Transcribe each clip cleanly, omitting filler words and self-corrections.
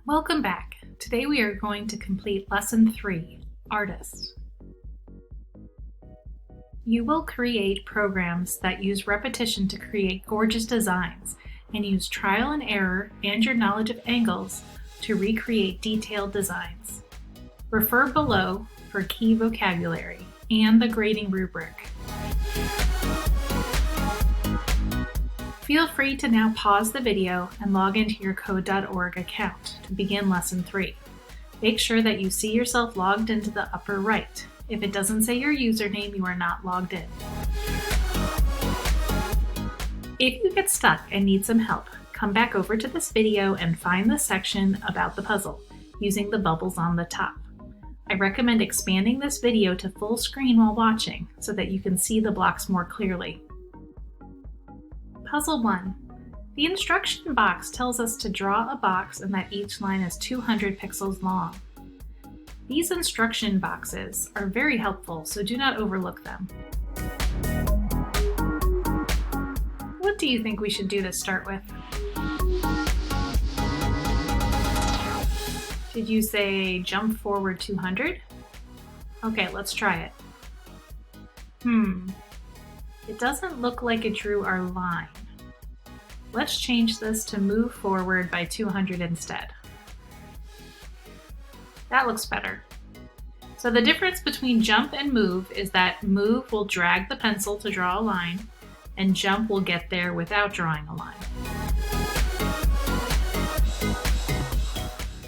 Welcome back. Today we are going to complete Lesson 3, Artist. You will create programs that use repetition to create gorgeous designs and use trial and error and your knowledge of angles to recreate detailed designs. Refer below for key vocabulary and the grading rubric. Feel free to now pause the video and log into your code.org account to begin Lesson 3. Make sure that you see yourself logged into the upper right. If it doesn't say your username, you are not logged in. If you get stuck and need some help, come back over to this video and find the section about the puzzle using the bubbles on the top. I recommend expanding this video to full screen while watching so that you can see the blocks more clearly. Puzzle 1. The instruction box tells us to draw a box and that each line is 200 pixels long. These instruction boxes are very helpful, so do not overlook them. What do you think we should do to start with? Did you say jump forward 200? Okay, let's try it. It doesn't look like it drew our line. Let's change this to move forward by 200 instead. That looks better. So the difference between jump and move is that move will drag the pencil to draw a line, and jump will get there without drawing a line.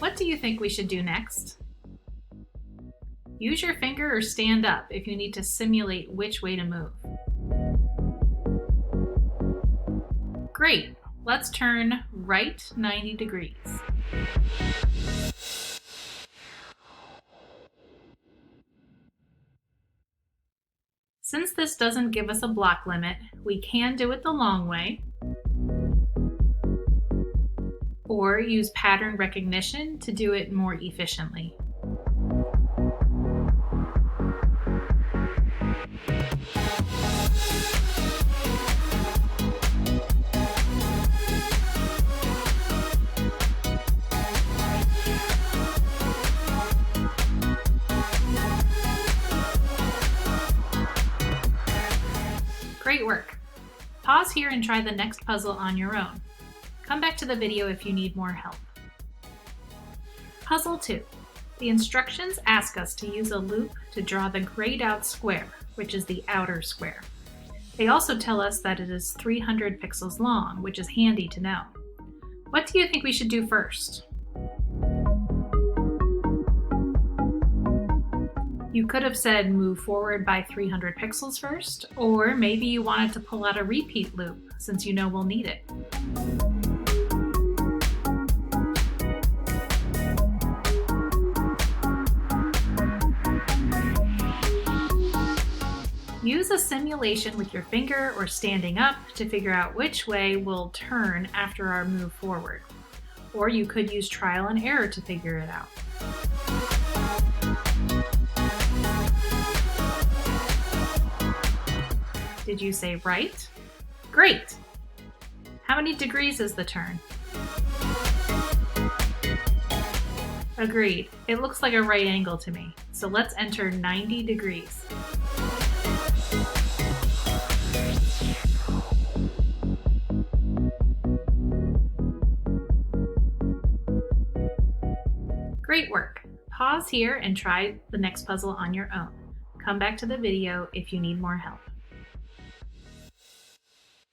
What do you think we should do next? Use your finger or stand up if you need to simulate which way to move. Great, let's turn right 90 degrees. Since this doesn't give us a block limit, we can do it the long way, or use pattern recognition to do it more efficiently. Great work! Pause here and try the next puzzle on your own. Come back to the video if you need more help. Puzzle 2. The instructions ask us to use a loop to draw the grayed out square, which is the outer square. They also tell us that it is 300 pixels long, which is handy to know. What do you think we should do first? You could have said move forward by 300 pixels first, or maybe you wanted to pull out a repeat loop since you know we'll need it. Use a simulation with your finger or standing up to figure out which way we'll turn after our move forward. Or you could use trial and error to figure it out. Did you say right? Great! How many degrees is the turn? Agreed. It looks like a right angle to me. So let's enter 90 degrees. Great work. Pause here and try the next puzzle on your own. Come back to the video if you need more help.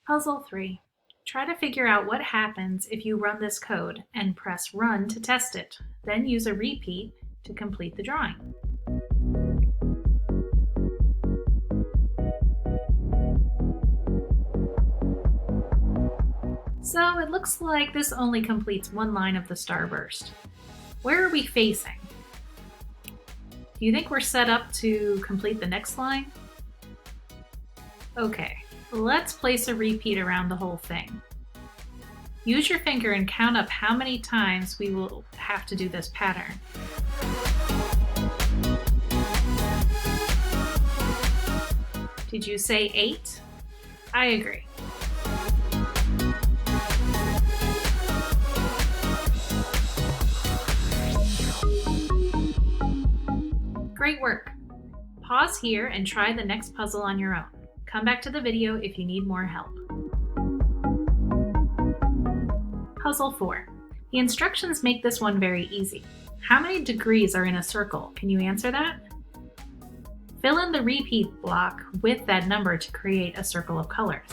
Puzzle 3. Try to figure out what happens if you run this code and press run to test it, then use a repeat to complete the drawing. So it looks like this only completes one line of the starburst. Where are we facing? Do you think we're set up to complete the next line? Okay. Let's place a repeat around the whole thing. Use your finger and count up how many times we will have to do this pattern. Did you say 8? I agree. Great work! Pause here and try the next puzzle on your own. Come back to the video if you need more help. Puzzle 4. The instructions make this one very easy. How many degrees are in a circle? Can you answer that? Fill in the repeat block with that number to create a circle of colors.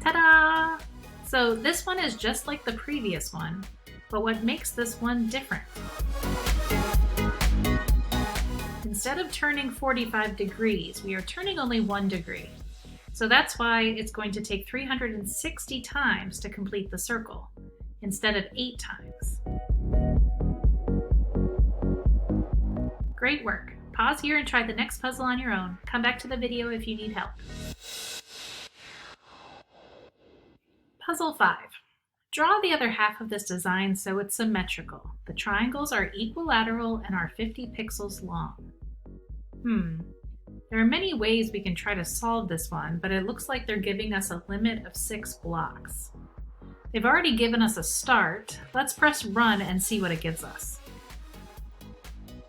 Ta-da! So this one is just like the previous one, but what makes this one different? Instead of turning 45 degrees, we are turning only 1 degree. So that's why it's going to take 360 times to complete the circle, instead of 8 times. Great work! Pause here and try the next puzzle on your own. Come back to the video if you need help. Puzzle 5. Draw the other half of this design so it's symmetrical. The triangles are equilateral and are 50 pixels long. There are many ways we can try to solve this one, but it looks like they're giving us a limit of 6 blocks. They've already given us a start. Let's press run and see what it gives us.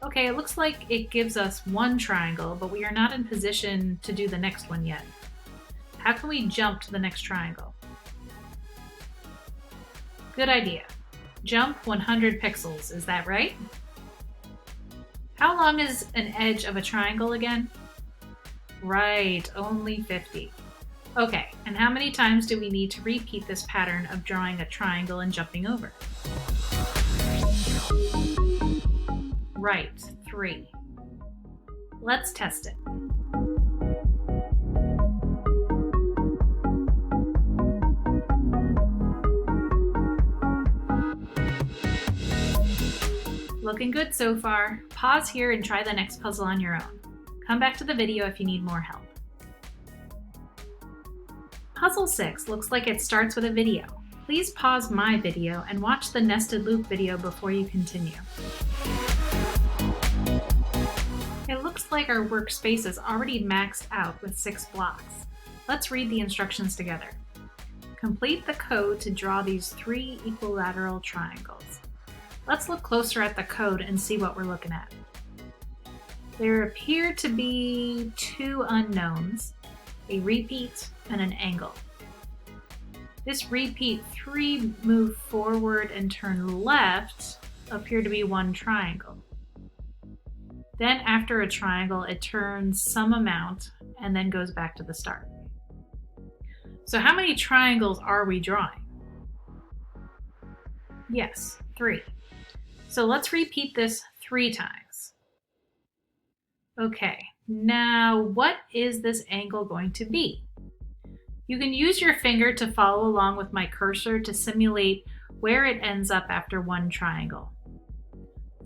Okay, it looks like it gives us 1 triangle, but we are not in position to do the next one yet. How can we jump to the next triangle? Good idea. Jump 100 pixels, is that right? How long is an edge of a triangle again? Right, only 50. Okay, and how many times do we need to repeat this pattern of drawing a triangle and jumping over? Right, 3. Let's test it. Looking good so far. Pause here and try the next puzzle on your own. Come back to the video if you need more help. Puzzle 6 looks like it starts with a video. Please pause my video and watch the nested loop video before you continue. It looks like our workspace is already maxed out with 6 blocks. Let's read the instructions together. Complete the code to draw these 3 equilateral triangles. Let's look closer at the code and see what we're looking at. There appear to be 2 unknowns, a repeat and an angle. This repeat 3 move forward and turn left appear to be 1 triangle. Then after a triangle, it turns some amount and then goes back to the start. So how many triangles are we drawing? Yes, 3. So let's repeat this 3 times. Okay, now what is this angle going to be? You can use your finger to follow along with my cursor to simulate where it ends up after 1 triangle.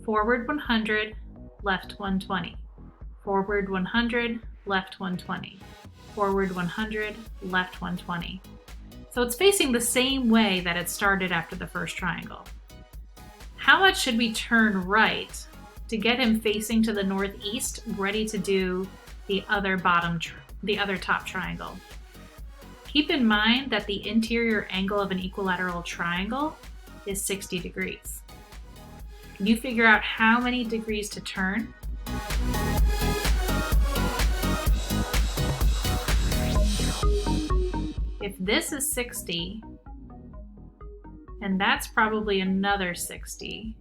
Forward 100, left 120. Forward 100, left 120. Forward 100, left 120. So it's facing the same way that it started after the first triangle. How much should we turn right to get him facing to the northeast, ready to do the other top triangle? Keep in mind that the interior angle of an equilateral triangle is 60 degrees. Can you figure out how many degrees to turn? If this is 60, and that's probably another 60,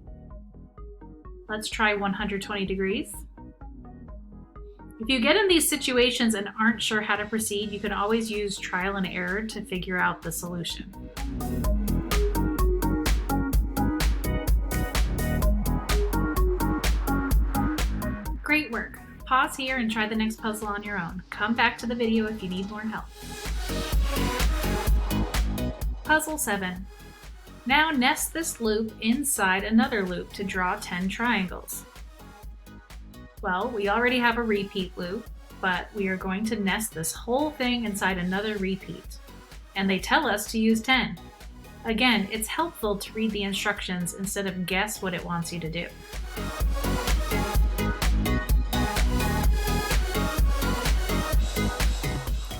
let's try 120 degrees. If you get in these situations and aren't sure how to proceed, you can always use trial and error to figure out the solution. Great work. Pause here and try the next puzzle on your own. Come back to the video if you need more help. Puzzle 7. Now nest this loop inside another loop to draw 10 triangles. Well, we already have a repeat loop, but we are going to nest this whole thing inside another repeat. and they tell us to use 10. Again, it's helpful to read the instructions instead of guess what it wants you to do.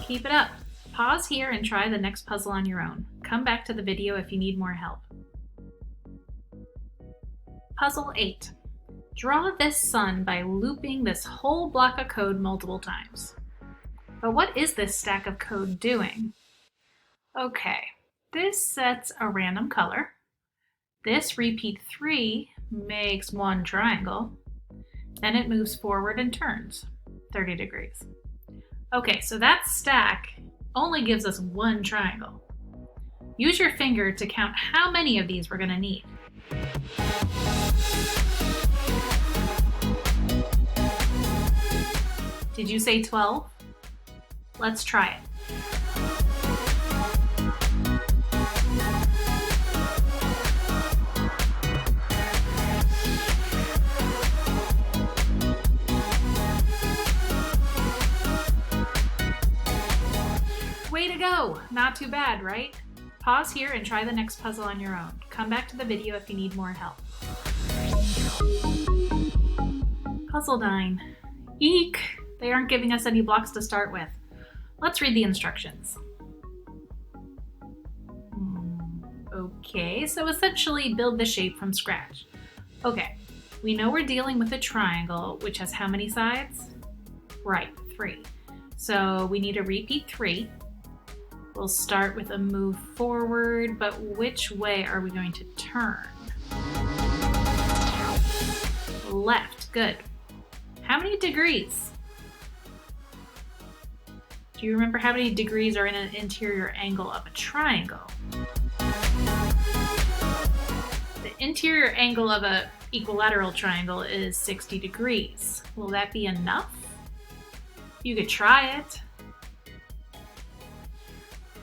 Keep it up. Pause here and try the next puzzle on your own. Come back to the video if you need more help. Puzzle 8. Draw this sun by looping this whole block of code multiple times. But what is this stack of code doing? Okay, this sets a random color. This repeat 3 makes one triangle. Then it moves forward and turns 30 degrees. Okay, so that stack only gives us one triangle. Use your finger to count how many of these we're going to need. Did you say 12? Let's try it. Way to go! Not too bad, right? Pause here and try the next puzzle on your own. Come back to the video if you need more help. Puzzle 9. Eek! They aren't giving us any blocks to start with. Let's read the instructions. Okay, so essentially build the shape from scratch. Okay, we know we're dealing with a triangle, which has how many sides? Right, 3. So we need a repeat 3. We'll start with a move forward, but which way are we going to turn? Left, good. How many degrees? Do you remember how many degrees are in an interior angle of a triangle? The interior angle of an equilateral triangle is 60 degrees. Will that be enough? You could try it.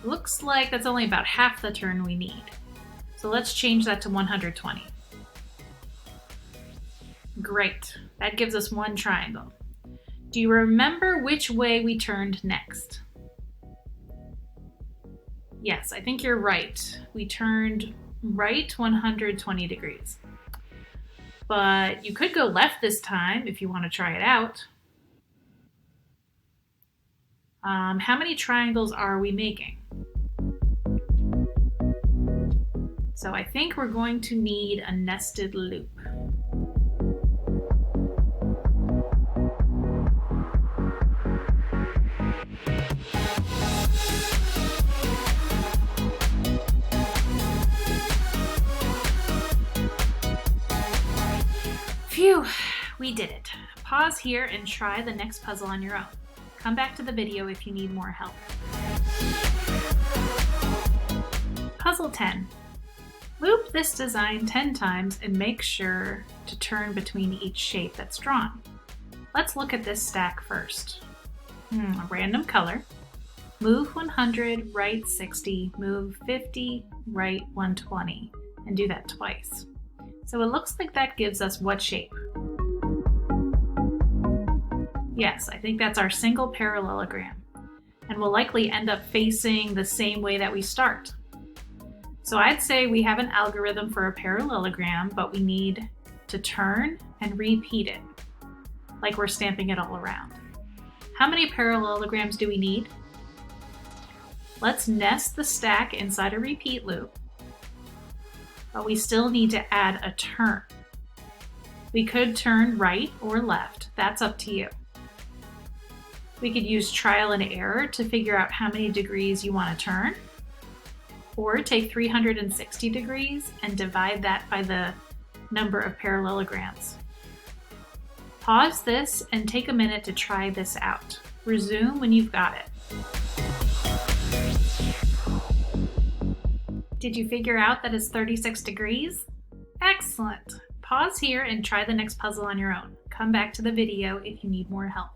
Looks like that's only about half the turn we need. So let's change that to 120. Great, that gives us one triangle. Do you remember which way we turned next? Yes, I think you're right. We turned right 120 degrees. But you could go left this time if you want to try it out. How many triangles are we making? So I think we're going to need a nested loop. Phew, we did it. Pause here and try the next puzzle on your own. Come back to the video if you need more help. Puzzle 10. Loop this design 10 times and make sure to turn between each shape that's drawn. Let's look at this stack first. A random color. Move 100, right 60, move 50, right 120, and do that twice. So it looks like that gives us what shape? Yes, I think that's our single parallelogram, and we'll likely end up facing the same way that we start. So I'd say we have an algorithm for a parallelogram, but we need to turn and repeat it, like we're stamping it all around. How many parallelograms do we need? Let's nest the stack inside a repeat loop, but we still need to add a turn. We could turn right or left, that's up to you. We could use trial and error to figure out how many degrees you want to turn, or take 360 degrees and divide that by the number of parallelograms. Pause this and take a minute to try this out. Resume when you've got it. Did you figure out that it's 36 degrees? Excellent. Pause here and try the next puzzle on your own. Come back to the video if you need more help.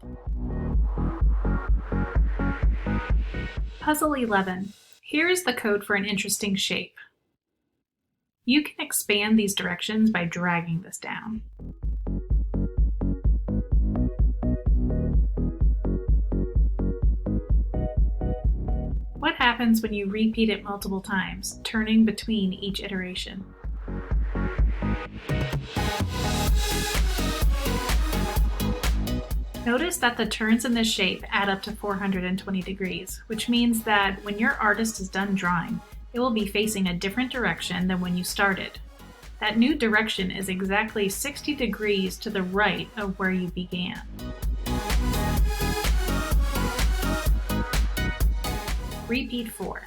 Puzzle 11. Here's the code for an interesting shape. You can expand these directions by dragging this down. What happens when you repeat it multiple times, turning between each iteration? Notice that the turns in this shape add up to 420 degrees, which means that when your artist is done drawing, it will be facing a different direction than when you started. That new direction is exactly 60 degrees to the right of where you began. Repeat 4.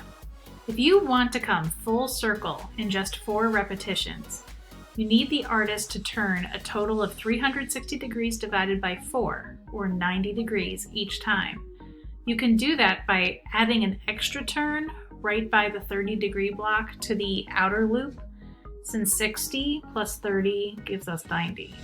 If you want to come full circle in just 4 repetitions, you need the artist to turn a total of 360 degrees divided by 4, or 90 degrees each time. You can do that by adding an extra turn right by the 30-degree block to the outer loop, since 60 plus 30 gives us 90.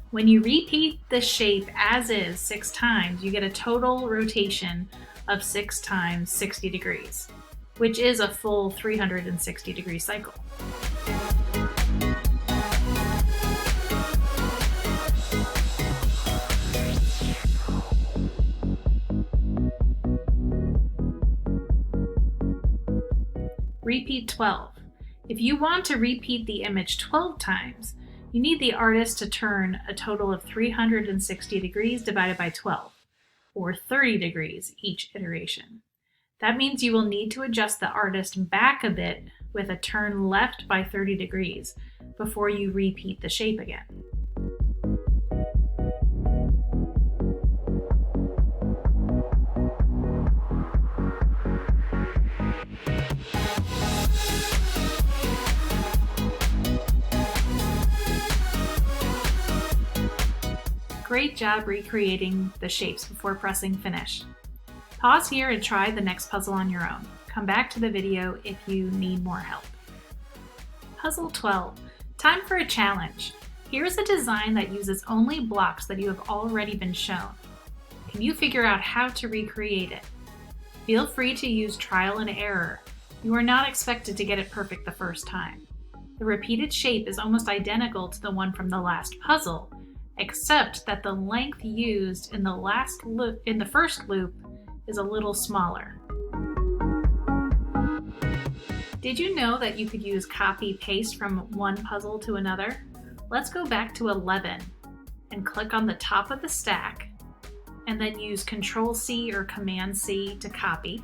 When you repeat the shape as is 6 times, you get a total rotation of 6 times 60 degrees, which is a full 360-degree cycle. Repeat 12. If you want to repeat the image 12 times, you need the artist to turn a total of 360 degrees divided by 12, or 30 degrees each iteration. That means you will need to adjust the artist back a bit with a turn left by 30 degrees before you repeat the shape again. Great job recreating the shapes before pressing finish. Pause here and try the next puzzle on your own. Come back to the video if you need more help. Puzzle 12. Time for a challenge. Here's a design that uses only blocks that you have already been shown. Can you figure out how to recreate it? Feel free to use trial and error. You are not expected to get it perfect the first time. The repeated shape is almost identical to the one from the last puzzle, except that the length used in the first loop is a little smaller. Did you know that you could use copy-paste from one puzzle to another? Let's go back to 11 and click on the top of the stack, and then use Control-C or Command-C to copy.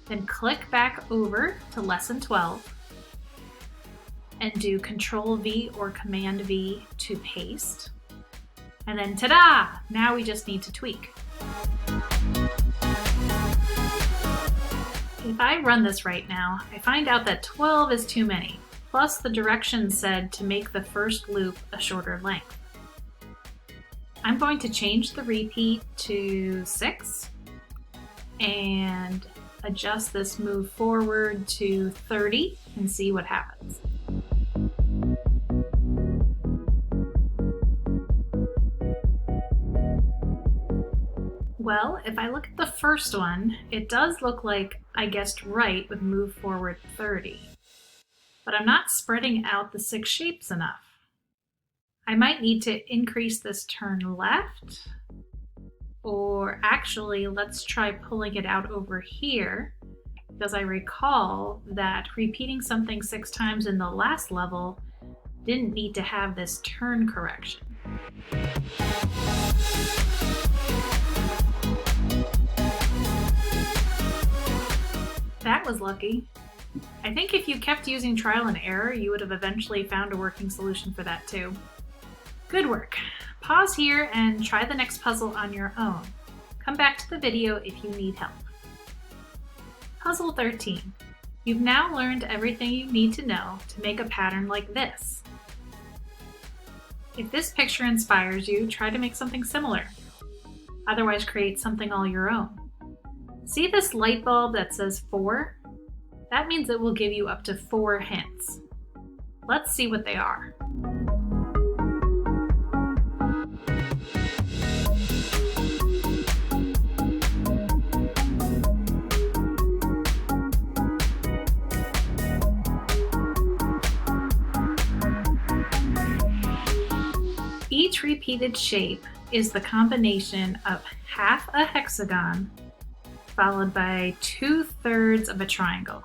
Then click back over to Lesson 12 and do Control-V or Command-V to paste. And then ta-da! Now we just need to tweak. If I run this right now, I find out that 12 is too many. Plus the directions said to make the first loop a shorter length. I'm going to change the repeat to 6 and adjust this move forward to 30 and see what happens. Well, if I look at the first one, it does look like I guessed right with move forward 30. But I'm not spreading out the 6 shapes enough. I might need to increase this turn left, or actually let's try pulling it out over here, because I recall that repeating something 6 times in the last level didn't need to have this turn correction. That was lucky. I think if you kept using trial and error, you would have eventually found a working solution for that too. Good work. Pause here and try the next puzzle on your own. Come back to the video if you need help. Puzzle 13. You've now learned everything you need to know to make a pattern like this. If this picture inspires you, try to make something similar. Otherwise, create something all your own. See this light bulb that says 4? That means it will give you up to 4 hints. Let's see what they are. Each repeated shape is the combination of half a hexagon followed by 2/3 of a triangle.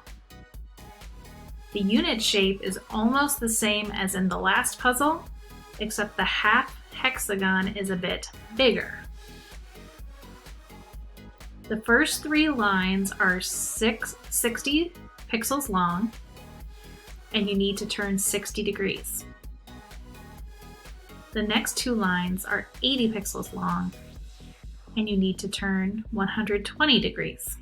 The unit shape is almost the same as in the last puzzle, except the half hexagon is a bit bigger. The first 3 lines are 60 pixels long, and you need to turn 60 degrees. The next 2 lines are 80 pixels long, and you need to turn 120 degrees.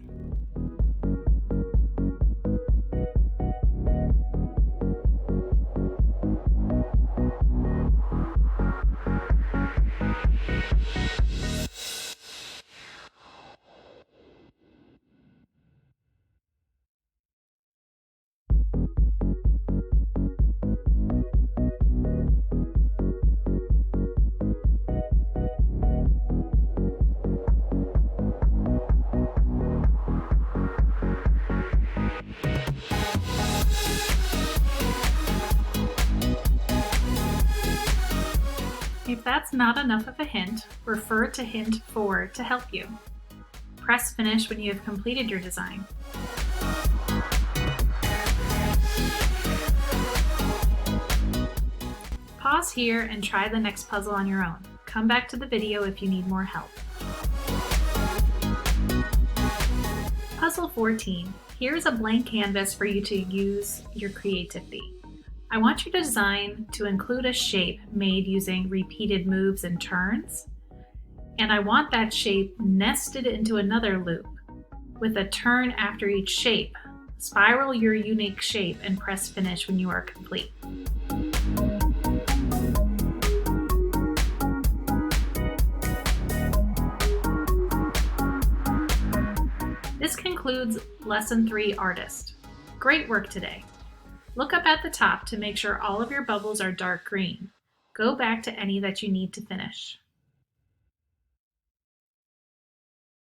If that's not enough of a hint, refer to hint 4 to help you. Press finish when you have completed your design. Pause here and try the next puzzle on your own. Come back to the video if you need more help. Puzzle 14. Here's a blank canvas for you to use your creativity. I want your design to include a shape made using repeated moves and turns, and I want that shape nested into another loop with a turn after each shape. Spiral your unique shape and press finish when you are complete. This concludes Lesson 3 Artist. Great work today! Look up at the top to make sure all of your bubbles are dark green. Go back to any that you need to finish.